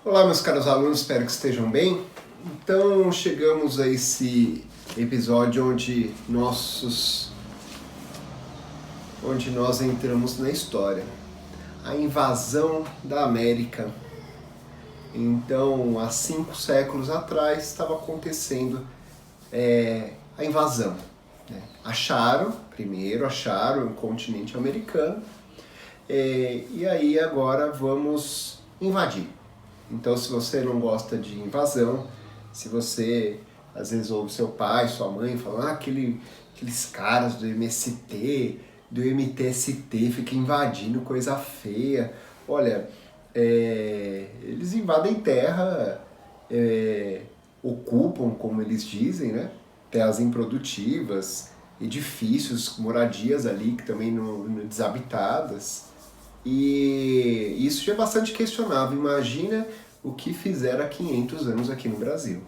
Olá, meus caros alunos, espero que estejam bem. Então, chegamos a esse episódio onde nós entramos na história. A invasão da América. Então, há 5 séculos atrás, estava acontecendo a invasão. Primeiro acharam o continente americano, e aí agora vamos invadir. Então, se você não gosta de invasão, se você às vezes ouve seu pai, sua mãe falar aqueles caras do MST, do MTST ficam invadindo coisa feia. Olha, eles invadem terra, ocupam, como eles dizem, né? Terras improdutivas, edifícios, moradias ali que também não desabitadas. E isso já é bastante questionável. Imagina o que fizeram há 500 anos aqui no Brasil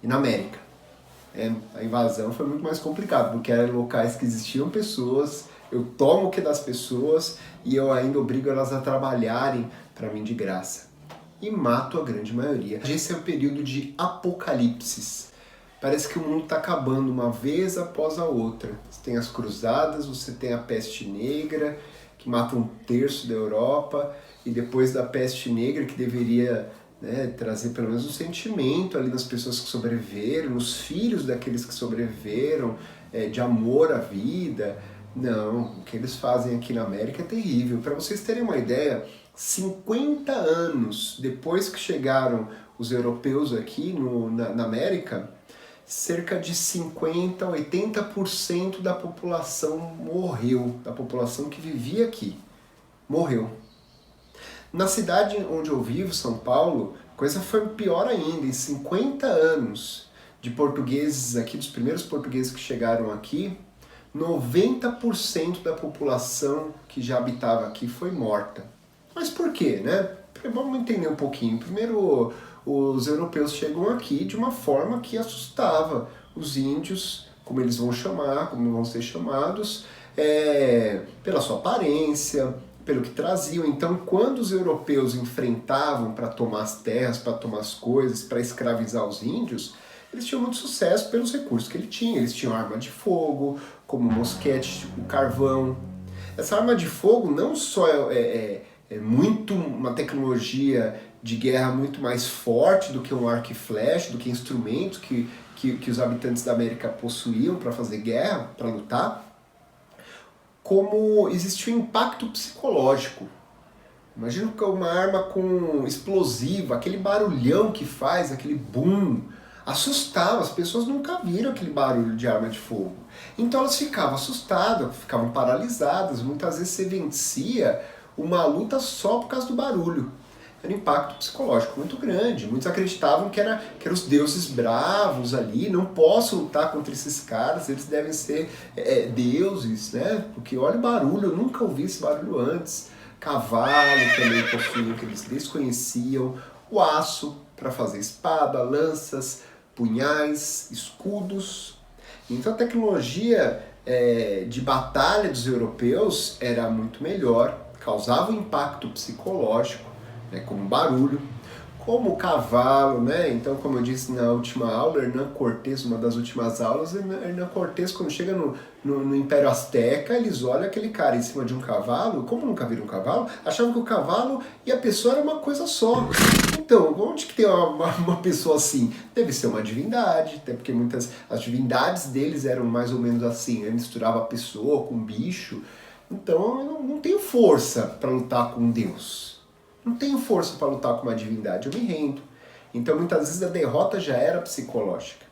e na América. A invasão foi muito mais complicada, porque eram locais que existiam pessoas, eu tomo o que das pessoas e eu ainda obrigo elas a trabalharem para mim de graça. E mato a grande maioria. Esse é o período de apocalipse. Parece que o mundo está acabando uma vez após a outra. Você tem as cruzadas, você tem a peste negra, que mata 1/3 da Europa, e depois da peste negra, que deveria trazer pelo menos um sentimento ali nas pessoas que sobreviveram, nos filhos daqueles que sobreviveram, de amor à vida. Não, o que eles fazem aqui na América é terrível. Para vocês terem uma ideia, 50 anos depois que chegaram os europeus aqui na América, cerca de 50% a 80% da população morreu, da população que vivia aqui, morreu. Na cidade onde eu vivo, São Paulo, a coisa foi pior ainda. Em 50 anos de portugueses aqui, dos primeiros portugueses que chegaram aqui, 90% da população que já habitava aqui foi morta. Mas por quê, né? Vamos entender um pouquinho. Primeiro, os europeus chegam aqui de uma forma que assustava os índios, como eles vão chamar, como vão ser chamados, pela sua aparência, pelo que traziam. Então, quando os europeus enfrentavam para tomar as terras, para tomar as coisas, para escravizar os índios, eles tinham muito sucesso pelos recursos que ele tinha. Eles tinham arma de fogo, como mosquete, o carvão. Essa arma de fogo não só é muito uma tecnologia de guerra muito mais forte do que um arco e flecha, do que instrumentos que os habitantes da América possuíam para fazer guerra, para lutar, como existe um impacto psicológico. Imagina que uma arma com explosiva, aquele barulhão que faz, aquele boom, assustava, as pessoas nunca viram aquele barulho de arma de fogo. Então elas ficavam assustadas, ficavam paralisadas, muitas vezes você vencia uma luta só por causa do barulho. Era um impacto psicológico muito grande. Muitos acreditavam que eram os deuses bravos ali, não posso lutar contra esses caras, eles devem ser deuses, né? Porque olha o barulho, eu nunca ouvi esse barulho antes. Cavalo também possuíam, que eles desconheciam. O aço para fazer espada, lanças, punhais, escudos. Então a tecnologia de batalha dos europeus era muito melhor, causava um impacto psicológico, como barulho, como o cavalo, né? Então, como eu disse na última aula, Hernán Cortés, uma das últimas aulas, Hernán Cortés, quando chega no Império Azteca, eles olham aquele cara em cima de um cavalo, como nunca viram um cavalo, achavam que o cavalo e a pessoa era uma coisa só. Então, onde que tem uma pessoa assim? Deve ser uma divindade, até porque as divindades deles eram mais ou menos assim, misturava a pessoa com bicho. Então, eu não tenho força para lutar com Deus. Não tenho força para lutar com uma divindade, eu me rendo. Então, muitas vezes a derrota já era psicológica.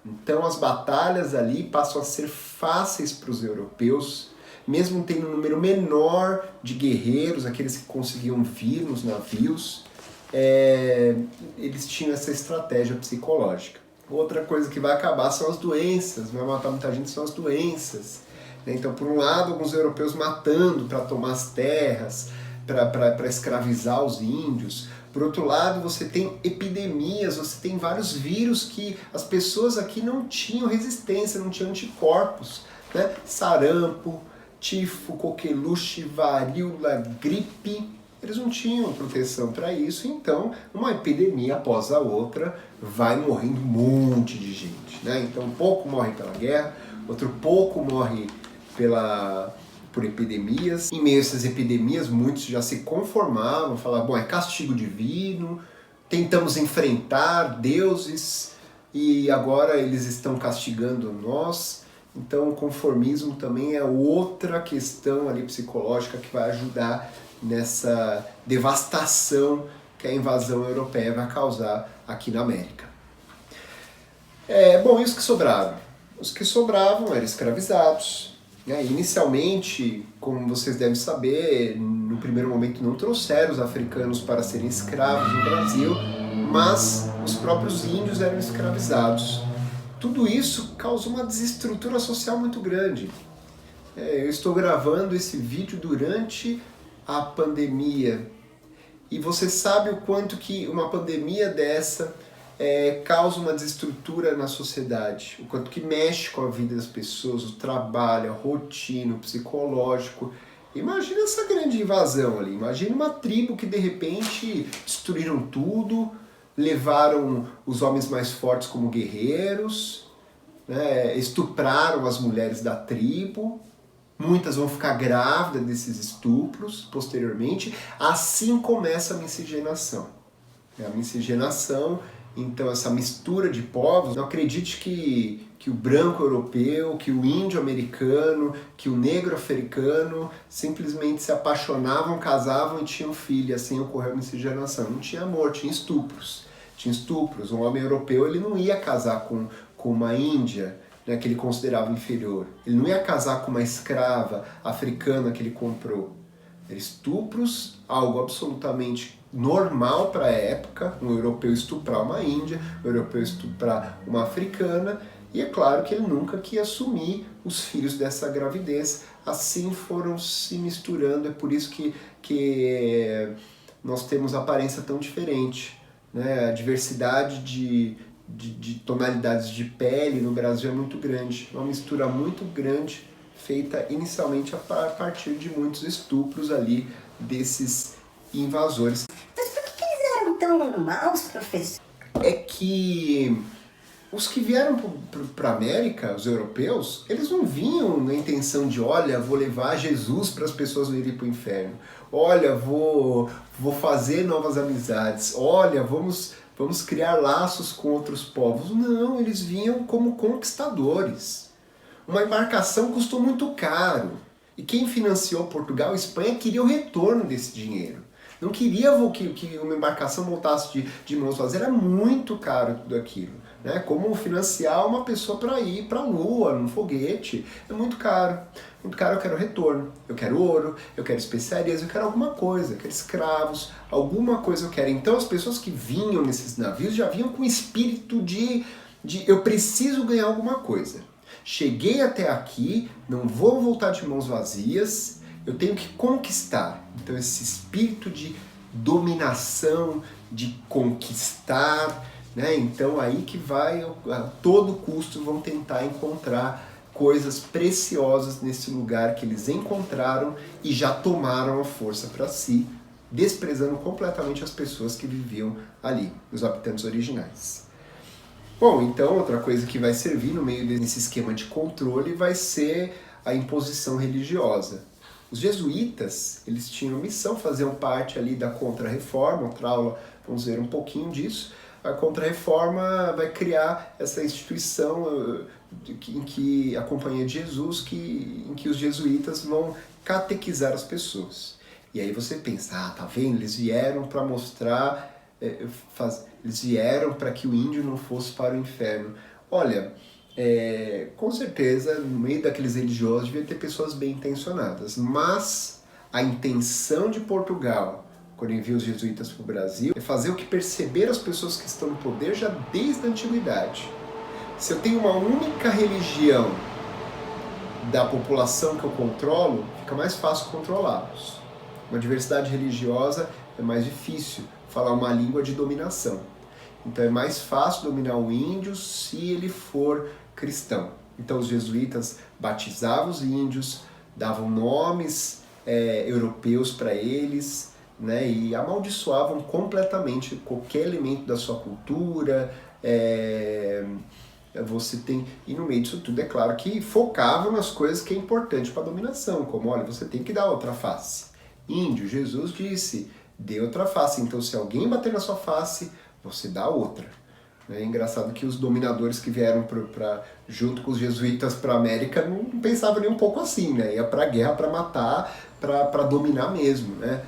Então, as batalhas ali passam a ser fáceis para os europeus, mesmo tendo um número menor de guerreiros, aqueles que conseguiam vir nos navios, eles tinham essa estratégia psicológica. Outra coisa que vai acabar são as doenças, vai matar muita gente são as doenças. Então, por um lado, alguns europeus matando para tomar as terras, para escravizar os índios. Por outro lado, você tem epidemias, você tem vários vírus que as pessoas aqui não tinham resistência, não tinham anticorpos. Sarampo, tifo, coqueluche, varíola, gripe. Eles não tinham proteção para isso, então uma epidemia após a outra vai morrendo um monte de gente, né? Então um pouco morre pela guerra, outro pouco morre por epidemias. Em meio a essas epidemias, muitos já se conformavam, falavam, bom, é castigo divino, tentamos enfrentar deuses e agora eles estão castigando nós. Então o conformismo também é outra questão ali psicológica que vai ajudar nessa devastação que a invasão europeia vai causar aqui na América. Bom, e os que sobraram? Os que sobravam eram escravizados. Inicialmente, como vocês devem saber, no primeiro momento não trouxeram os africanos para serem escravos no Brasil, mas os próprios índios eram escravizados. Tudo isso causa uma desestrutura social muito grande. Eu estou gravando esse vídeo durante a pandemia e você sabe o quanto que uma pandemia dessa causa uma desestrutura na sociedade, o quanto que mexe com a vida das pessoas, o trabalho, a rotina, o psicológico. Imagina essa grande invasão ali, imagina uma tribo que de repente destruíram tudo, levaram os homens mais fortes como guerreiros, né, estupraram as mulheres da tribo, muitas vão ficar grávidas desses estupros posteriormente, assim começa a miscigenação. A miscigenação, então essa mistura de povos, não acredite que o branco europeu, que o índio americano, que o negro africano simplesmente se apaixonavam, casavam e tinham filho, assim ocorreu a miscigenação. Não tinha amor, tinha estupros. Tinha estupros. Um homem europeu ele não ia casar com uma índia, né, que ele considerava inferior. Ele não ia casar com uma escrava africana que ele comprou. Eram estupros, algo absolutamente normal para a época, um europeu estuprar uma índia, um europeu estuprar uma africana, e é claro que ele nunca quis assumir os filhos dessa gravidez, assim foram se misturando, é por isso que nós temos aparência tão diferente, né? A diversidade de tonalidades de pele no Brasil é muito grande, uma mistura muito grande, feita inicialmente a partir de muitos estupros ali desses invasores. Mas por que eles eram tão maus, professor? É que os que vieram para a América, os europeus, eles não vinham na intenção de, olha, vou levar Jesus para as pessoas não irem para o inferno. Olha, vou fazer novas amizades. Olha, vamos criar laços com outros povos. Não, eles vinham como conquistadores. Uma embarcação custou muito caro. E quem financiou Portugal e Espanha queria o retorno desse dinheiro. Não queria que uma embarcação voltasse de mãos vazias. Era muito caro tudo aquilo. Né? Como financiar uma pessoa para ir para a Lua, num foguete. É muito caro. Muito caro, eu quero retorno. Eu quero ouro, eu quero especiarias, eu quero alguma coisa. Eu quero escravos, alguma coisa eu quero. Então as pessoas que vinham nesses navios já vinham com o espírito de eu preciso ganhar alguma coisa. Cheguei até aqui, não vou voltar de mãos vazias, eu tenho que conquistar. Então esse espírito de dominação, de conquistar, né? Então aí que vai, a todo custo vão tentar encontrar coisas preciosas nesse lugar que eles encontraram e já tomaram a força para si, desprezando completamente as pessoas que viviam ali, os habitantes originais. Bom, então outra coisa que vai servir no meio desse esquema de controle vai ser a imposição religiosa. Os jesuítas, eles tinham missão, faziam parte ali da Contra-Reforma, outra aula vamos ver um pouquinho disso. A Contra-Reforma vai criar essa instituição em que a Companhia de Jesus, em que os jesuítas vão catequizar as pessoas. E aí você pensa, tá vendo? Eles vieram para mostrar, eles vieram para que o índio não fosse para o inferno. Olha, com certeza, no meio daqueles religiosos devia ter pessoas bem intencionadas, mas a intenção de Portugal, quando envia os jesuítas para o Brasil, é fazer o que perceberam as pessoas que estão no poder já desde a antiguidade. Se eu tenho uma única religião da população que eu controlo, fica mais fácil controlá-los. Uma diversidade religiosa é mais difícil falar uma língua de dominação. Então é mais fácil dominar o índio se ele for cristão. Então os jesuítas batizavam os índios, davam nomes europeus para eles, né, e amaldiçoavam completamente qualquer elemento da sua cultura. Você tem, e no meio disso tudo é claro que focavam nas coisas que é importante para a dominação, como, olha, você tem que dar outra face. Índio, Jesus disse, dê outra face, então se alguém bater na sua face, você dá outra. É engraçado que os dominadores que vieram junto com os jesuítas para a América não pensavam nem um pouco assim, né? Ia para a guerra para matar, para dominar mesmo, né?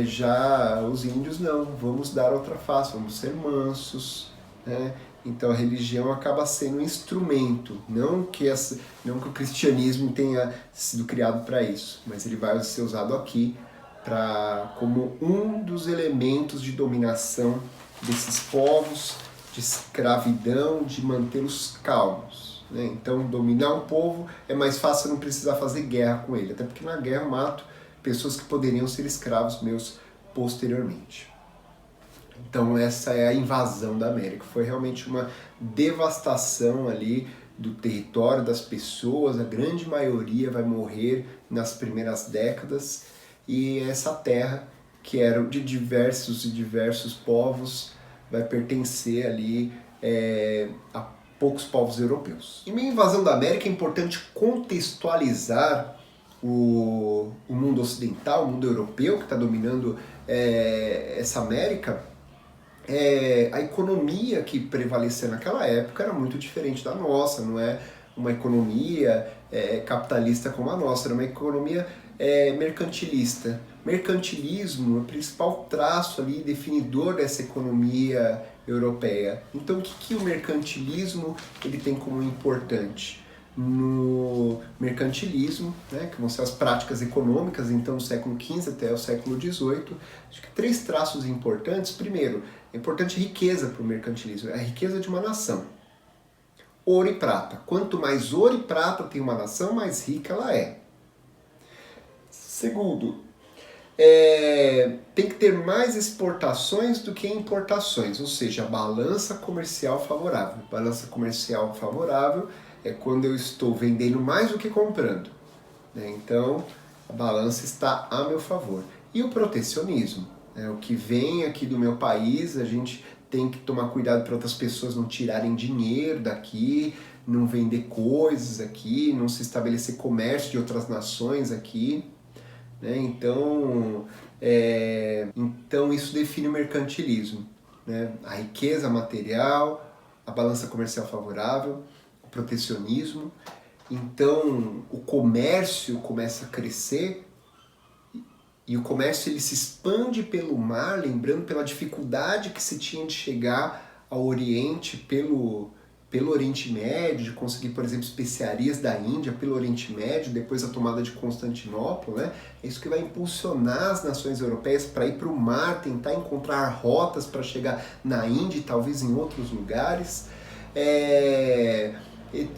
Já os índios não, vamos dar outra face, vamos ser mansos, né? Então a religião acaba sendo um instrumento, não que o cristianismo tenha sido criado para isso, mas ele vai ser usado aqui como um dos elementos de dominação desses povos, de escravidão, de mantê-los calmos, né? Então dominar um povo é mais fácil, não precisar fazer guerra com ele, até porque na guerra eu mato pessoas que poderiam ser escravos meus posteriormente. Então essa é a invasão da América, foi realmente uma devastação ali do território, das pessoas, a grande maioria vai morrer nas primeiras décadas, e essa terra, que era de diversos povos, vai pertencer ali a poucos povos europeus. Em meio à invasão da América é importante contextualizar o mundo ocidental, o mundo europeu que está dominando essa América. A economia que prevalecia naquela época era muito diferente da nossa, não é uma economia capitalista como a nossa, era uma economia mercantilista. Mercantilismo é o principal traço ali, definidor dessa economia europeia. Então o que o mercantilismo ele tem como importante? No mercantilismo, né, que vão ser as práticas econômicas, então do século XV até o século XVIII, acho que 3 traços importantes. Primeiro, é importante riqueza para o mercantilismo, é a riqueza de uma nação. Ouro e prata. Quanto mais ouro e prata tem uma nação, mais rica ela é. Segundo, tem que ter mais exportações do que importações, ou seja, a balança comercial favorável. Balança comercial favorável é quando eu estou vendendo mais do que comprando, né? Então, a balança está a meu favor. E o protecionismo, né? O que vem aqui do meu país, a gente tem que tomar cuidado para outras pessoas não tirarem dinheiro daqui, não vender coisas aqui, não se estabelecer comércio de outras nações aqui, né? Então isso define o mercantilismo, né? A riqueza material, a balança comercial favorável, protecionismo. Então o comércio começa a crescer, e o comércio ele se expande pelo mar, lembrando pela dificuldade que se tinha de chegar ao Oriente pelo Oriente Médio, de conseguir, por exemplo, especiarias da Índia pelo Oriente Médio, depois a tomada de Constantinopla, né? É isso que vai impulsionar as nações europeias para ir para o mar, tentar encontrar rotas para chegar na Índia e talvez em outros lugares.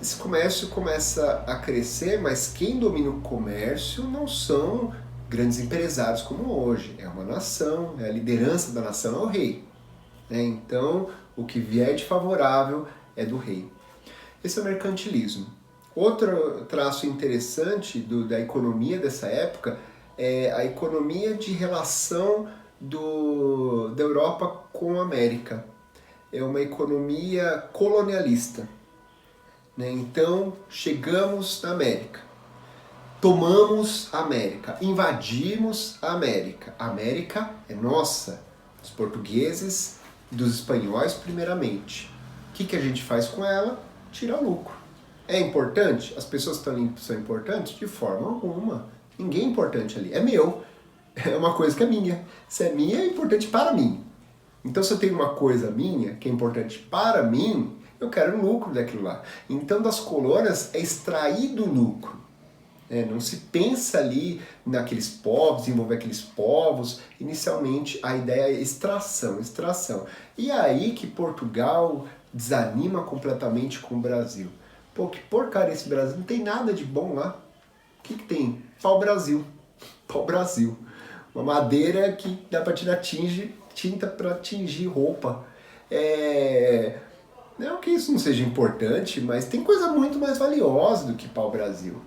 Esse comércio começa a crescer, mas quem domina o comércio não são grandes empresários como hoje. É uma nação, a liderança da nação é o rei, né? Então, o que vier de favorável é do rei. Esse é o mercantilismo. Outro traço interessante da economia dessa época é a economia de relação da Europa com a América. É uma economia colonialista, né? Então, chegamos na América, tomamos a América, invadimos a América. A América é nossa, dos portugueses, dos espanhóis primeiramente. O que a gente faz com ela? Tira lucro. É importante? As pessoas que estão ali são importantes? De forma alguma. Ninguém é importante ali. É meu. É uma coisa que é minha. Se é minha, é importante para mim. Então, se eu tenho uma coisa minha, que é importante para mim, eu quero lucro daquilo lá. Então, das colônias é extraído o lucro. Não se pensa ali naqueles povos, desenvolver aqueles povos. Inicialmente, a ideia é extração. E é aí que Portugal desanima completamente com o Brasil. Pô, que porcaria esse Brasil, não tem nada de bom lá. O que tem? Pau-brasil. Pau-brasil. Uma madeira que dá para tirar tinta para tingir roupa. Não que isso não seja importante, mas tem coisa muito mais valiosa do que pau-brasil.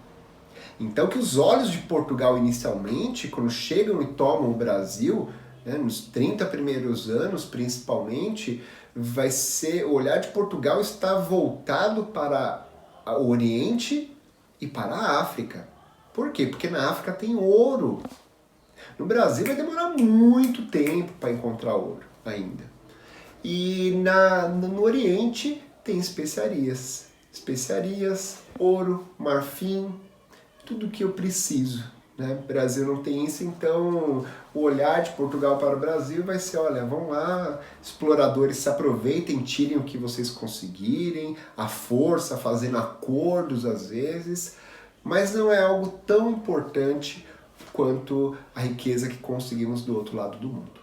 Então que os olhos de Portugal inicialmente, quando chegam e tomam o Brasil, né, nos 30 primeiros anos principalmente, vai ser, o olhar de Portugal está voltado para o Oriente e para a África. Por quê? Porque na África tem ouro. No Brasil vai demorar muito tempo para encontrar ouro ainda. E no Oriente tem especiarias. Especiarias, ouro, marfim, tudo que eu preciso. Né? O Brasil não tem isso, então o olhar de Portugal para o Brasil vai ser, olha, vão lá, exploradores, se aproveitem, tirem o que vocês conseguirem, à força, fazendo acordos às vezes, mas não é algo tão importante quanto a riqueza que conseguimos do outro lado do mundo.